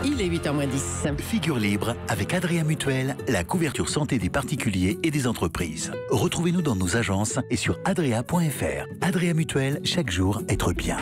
Il est 8h moins 10. Figure libre avec Adria Mutuelle, la couverture santé des particuliers et des entreprises. Retrouvez-nous dans nos agences et sur adria.fr. Adria Mutuelle, chaque jour être bien.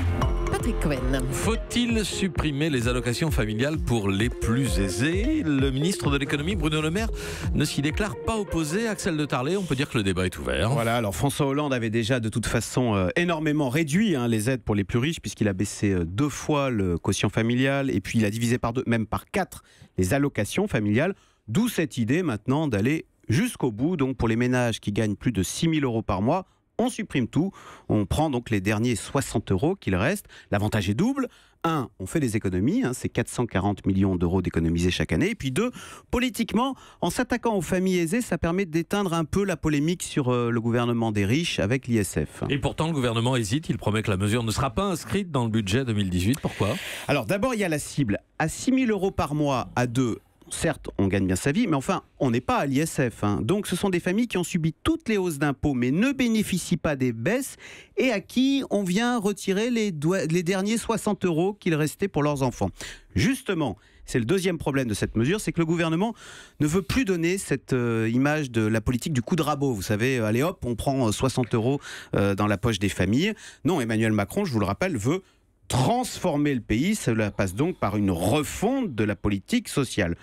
Patrick Cohen. Faut-il supprimer les allocations familiales pour les plus aisés? Le ministre de l'économie, Bruno Le Maire, ne s'y déclare pas opposé. Axel de Tarlé, on peut dire que le débat est ouvert. Voilà, alors François Hollande avait déjà de toute façon énormément réduit les aides pour les plus riches, puisqu'il a baissé 2 fois le quotient familial, et puis il a divisé par 2, même par 4, les allocations familiales, d'où cette idée maintenant d'aller jusqu'au bout. Donc pour les ménages qui gagnent plus de 6 000 euros par mois, on supprime tout, on prend donc les derniers 60 euros qu'il reste. L'avantage est double. 1, on fait des économies, c'est 440 millions d'euros d'économisés chaque année. Et puis 2, politiquement, en s'attaquant aux familles aisées, ça permet d'éteindre un peu la polémique sur le gouvernement des riches avec l'ISF. Et pourtant, le gouvernement hésite. Il promet que la mesure ne sera pas inscrite dans le budget 2018. Pourquoi ? Alors d'abord, il y a la cible. À 6 000 euros par mois, à 2, certes, on gagne bien sa vie, mais enfin, on n'est pas à l'ISF. Donc, ce sont des familles qui ont subi toutes les hausses d'impôts, mais ne bénéficient pas des baisses, et à qui on vient retirer les derniers 60 euros qu'il restait pour leurs enfants. Justement, c'est le deuxième problème de cette mesure, c'est que le gouvernement ne veut plus donner cette image de la politique du coup de rabot. Vous savez, allez hop, on prend 60 euros dans la poche des familles. Non, Emmanuel Macron, je vous le rappelle, veut transformer le pays. Cela passe donc par une refonte de la politique sociale.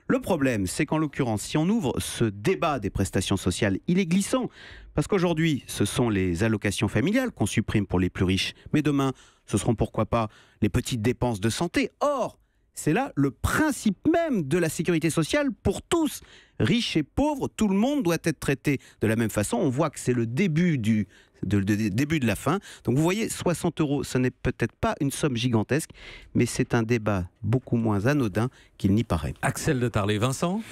Le problème, c'est qu'en l'occurrence, si on ouvre ce débat des prestations sociales, il est glissant. Parce qu'aujourd'hui, ce sont les allocations familiales qu'on supprime pour les plus riches. Mais demain, ce seront pourquoi pas les petites dépenses de santé. Or, c'est là le principe même de la sécurité sociale pour tous. Riches et pauvres, tout le monde doit être traité de la même façon. On voit que c'est le début de la fin. Donc vous voyez, 60 euros, ce n'est peut-être pas une somme gigantesque, mais c'est un débat beaucoup moins anodin qu'il n'y paraît. Axel de Tarlé, Vincent ?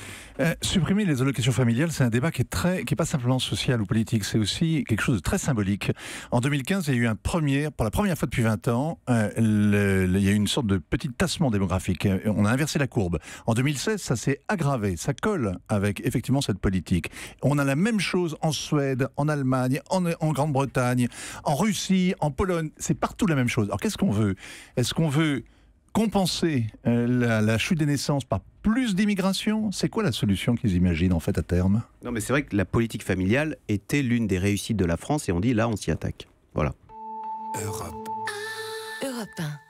Supprimer les allocations familiales, c'est un débat qui est pas simplement social ou politique, c'est aussi quelque chose de très symbolique. En 2015, il y a eu pour la première fois depuis 20 ans, il y a eu une sorte de petit tassement démographique. On a inversé la courbe. En 2016, ça s'est aggravé, ça colle avec effectivement cette politique. On a la même chose en Suède, en Allemagne, en Grande-Bretagne, en Russie, en Pologne, c'est partout la même chose. Alors qu'est-ce qu'on veut ? Est-ce qu'on veut compenser la chute des naissances par plus d'immigration? C'est quoi la solution qu'ils imaginent en fait à terme? Non, mais c'est vrai que la politique familiale était l'une des réussites de la France et on dit là on s'y attaque. Voilà. Europe 1.